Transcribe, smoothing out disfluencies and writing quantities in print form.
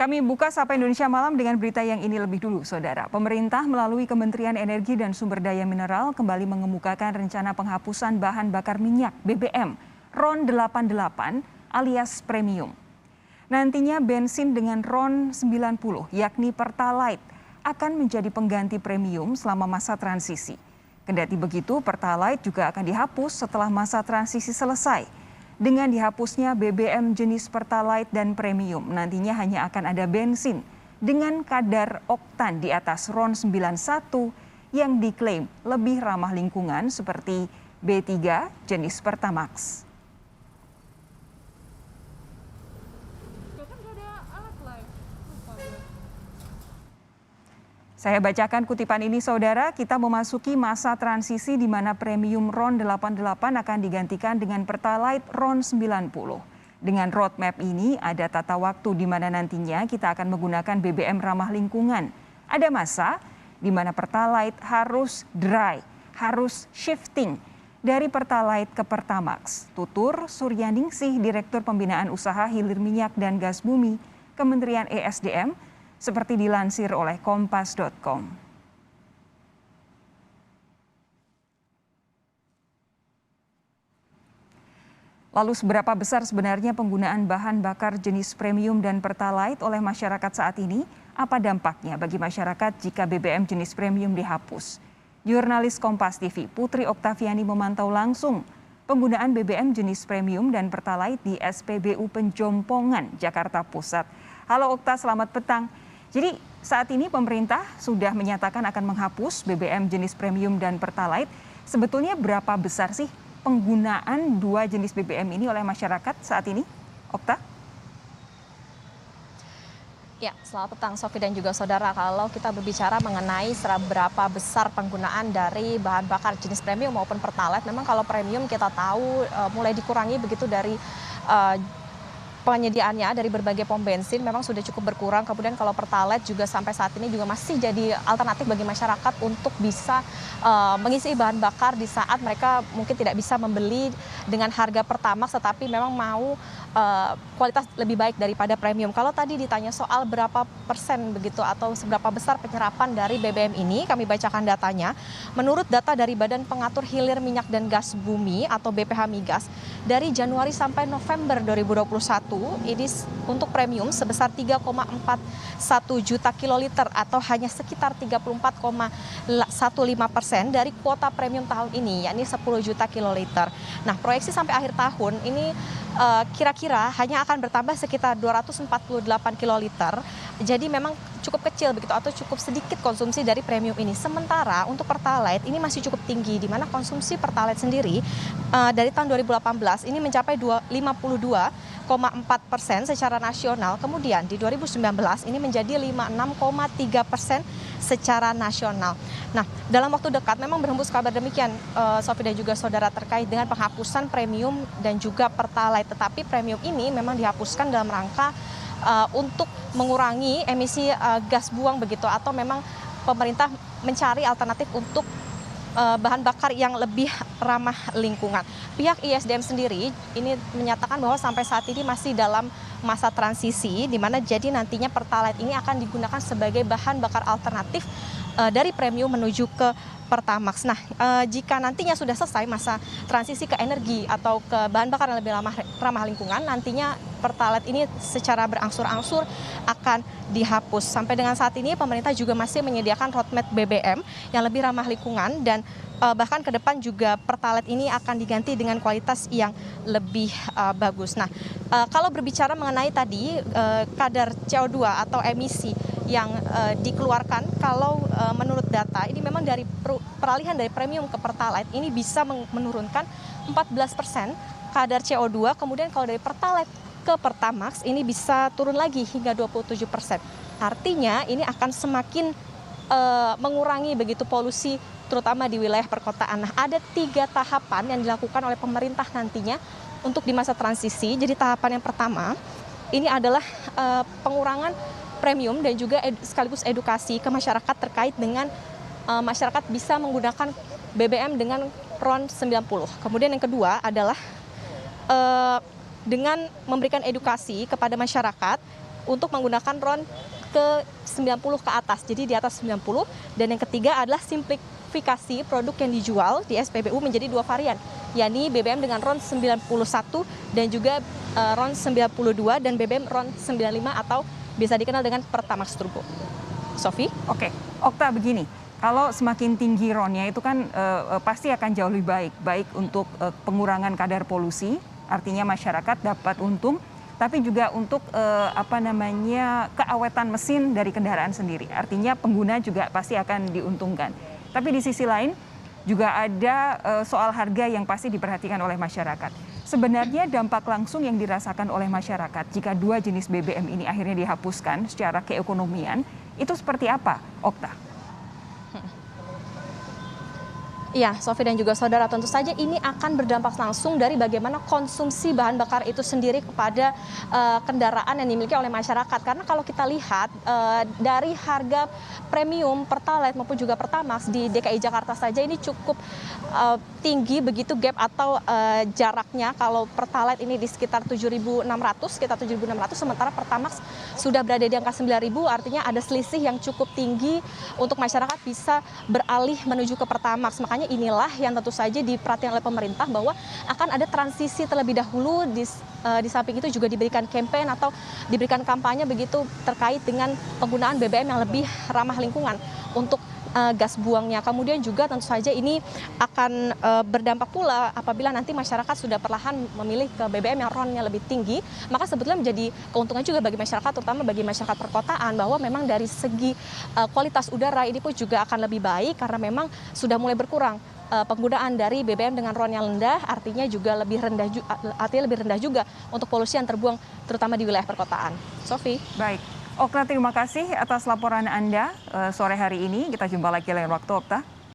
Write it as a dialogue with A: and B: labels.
A: Kami buka Sapa Indonesia Malam dengan berita yang ini lebih dulu, Saudara. Pemerintah melalui Kementerian Energi dan Sumber Daya Mineral kembali mengemukakan rencana penghapusan bahan bakar minyak BBM RON 88 alias premium. Nantinya bensin dengan RON 90 yakni Pertalite akan menjadi pengganti premium selama masa transisi. Kendati begitu, Pertalite juga akan dihapus setelah masa transisi selesai. Dengan dihapusnya BBM jenis Pertalite dan premium, nantinya hanya akan ada bensin dengan kadar oktan di atas RON 91 yang diklaim lebih ramah lingkungan seperti B3 jenis Pertamax. Saya bacakan kutipan ini, Saudara. Kita memasuki masa transisi di mana premium RON 88 akan digantikan dengan Pertalite RON 90. Dengan roadmap ini ada tata waktu di mana nantinya kita akan menggunakan BBM ramah lingkungan. Ada masa di mana Pertalite harus dry, harus shifting dari Pertalite ke Pertamax. Tutur Suryaningsih, Direktur Pembinaan Usaha Hilir Minyak dan Gas Bumi, Kementerian ESDM, seperti dilansir oleh Kompas.com. Lalu seberapa besar sebenarnya penggunaan bahan bakar jenis premium dan Pertalite oleh masyarakat saat ini? Apa dampaknya bagi masyarakat jika BBM jenis premium dihapus? Jurnalis Kompas TV Putri Oktaviani memantau langsung penggunaan BBM jenis premium dan Pertalite di SPBU Penjompongan, Jakarta Pusat. Halo Okta, selamat petang. Jadi saat ini pemerintah sudah menyatakan akan menghapus BBM jenis premium dan Pertalite. Sebetulnya berapa besar sih penggunaan dua jenis BBM ini oleh masyarakat saat ini, Okta?
B: Ya, selamat petang Sofi dan juga saudara. Kalau kita berbicara mengenai seberapa besar penggunaan dari bahan bakar jenis premium maupun Pertalite, memang kalau premium kita tahu mulai dikurangi begitu dari penyediaannya dari berbagai pom bensin memang sudah cukup berkurang. Kemudian kalau Pertalite juga sampai saat ini juga masih jadi alternatif bagi masyarakat untuk bisa mengisi bahan bakar di saat mereka mungkin tidak bisa membeli dengan harga Pertamax, tetapi memang mau kualitas lebih baik daripada premium. Kalau tadi ditanya soal berapa persen begitu atau seberapa besar penyerapan dari BBM ini, kami bacakan datanya. Menurut data dari Badan Pengatur Hilir Minyak dan Gas Bumi atau BPH Migas, dari Januari sampai November 2021 ini untuk premium sebesar 3,41 juta kiloliter atau hanya sekitar 34,15% dari kuota premium tahun ini, yakni 10 juta kiloliter. Nah, proyeksi sampai akhir tahun ini kira-kira hanya akan bertambah sekitar 248 kiloliter. Jadi memang cukup kecil begitu atau cukup sedikit konsumsi dari premium ini. Sementara untuk Pertalite ini masih cukup tinggi, di mana konsumsi Pertalite sendiri dari tahun 2018 ini mencapai 52,4% secara nasional. Kemudian di 2019 ini menjadi 56,3% secara nasional. Nah, dalam waktu dekat memang berhembus kabar demikian, Sofi dan juga saudara, terkait dengan penghapusan premium dan juga Pertalite. Tetapi premium ini memang dihapuskan dalam rangka untuk mengurangi emisi gas buang begitu, atau memang pemerintah mencari alternatif untuk bahan bakar yang lebih ramah lingkungan. Pihak ISDM sendiri ini menyatakan bahwa sampai saat ini masih dalam masa transisi, di mana jadi nantinya Pertalite ini akan digunakan sebagai bahan bakar alternatif dari premium menuju ke Pertamax. Nah, jika nantinya sudah selesai masa transisi ke energi atau ke bahan bakar yang lebih ramah lingkungan, nantinya Pertalite ini secara berangsur-angsur akan dihapus. Sampai dengan saat ini pemerintah juga masih menyediakan roadmap BBM yang lebih ramah lingkungan, dan bahkan ke depan juga Pertalite ini akan diganti dengan kualitas yang lebih bagus. Nah, kalau berbicara mengenai tadi kadar CO2 atau emisi yang dikeluarkan, kalau menurut data ini memang dari peralihan dari premium ke Pertalite ini bisa menurunkan 14% kadar CO2. Kemudian kalau dari Pertalite ke Pertamax ini bisa turun lagi hingga 27%. Artinya ini akan semakin mengurangi begitu polusi terutama di wilayah perkotaan. Nah, ada 3 tahapan yang dilakukan oleh pemerintah nantinya untuk di masa transisi. Jadi tahapan yang pertama ini adalah pengurangan premium dan juga sekaligus edukasi ke masyarakat terkait dengan masyarakat bisa menggunakan BBM dengan RON 90. Kemudian yang kedua adalah dengan memberikan edukasi kepada masyarakat untuk menggunakan RON ke 90 ke atas, jadi di atas 90. Dan yang ketiga adalah simplifikasi produk yang dijual di SPBU menjadi 2 varian, yakni BBM dengan RON 91 dan juga RON 92 dan BBM RON 95 atau bisa dikenal dengan Pertamax Turbo. Sofi?
A: Oke, Okta begini, kalau semakin tinggi RON-nya itu kan pasti akan jauh lebih baik untuk pengurangan kadar polusi, artinya masyarakat dapat untung, tapi juga untuk keawetan mesin dari kendaraan sendiri, artinya pengguna juga pasti akan diuntungkan. Tapi di sisi lain juga ada soal harga yang pasti diperhatikan oleh masyarakat. Sebenarnya dampak langsung yang dirasakan oleh masyarakat jika 2 jenis BBM ini akhirnya dihapuskan secara keekonomian, itu seperti apa, Okta?
B: Iya, Sofi dan juga saudara, tentu saja ini akan berdampak langsung dari bagaimana konsumsi bahan bakar itu sendiri kepada kendaraan yang dimiliki oleh masyarakat. Karena kalau kita lihat dari harga premium Pertalite maupun juga Pertamax di DKI Jakarta saja ini cukup tinggi begitu gap atau jaraknya. Kalau Pertalite ini di sekitar 7.600, sementara Pertamax sudah berada di angka 9.000, artinya ada selisih yang cukup tinggi untuk masyarakat bisa beralih menuju ke Pertamax. Makanya inilah yang tentu saja diperhatikan oleh pemerintah bahwa akan ada transisi terlebih dahulu, di samping itu juga diberikan campaign atau diberikan kampanye begitu terkait dengan penggunaan BBM yang lebih ramah lingkungan untuk gas buangnya. Kemudian juga tentu saja ini akan berdampak pula apabila nanti masyarakat sudah perlahan memilih ke BBM yang RON-nya lebih tinggi, maka sebetulnya menjadi keuntungan juga bagi masyarakat, terutama bagi masyarakat perkotaan, bahwa memang dari segi kualitas udara ini pun juga akan lebih baik karena memang sudah mulai berkurang penggunaan dari BBM dengan RON yang rendah, artinya lebih rendah juga untuk polusi yang terbuang terutama di wilayah perkotaan. Sofi.
A: Baik. Okta, terima kasih atas laporan Anda sore hari ini. Kita jumpa lagi lain waktu, Okta.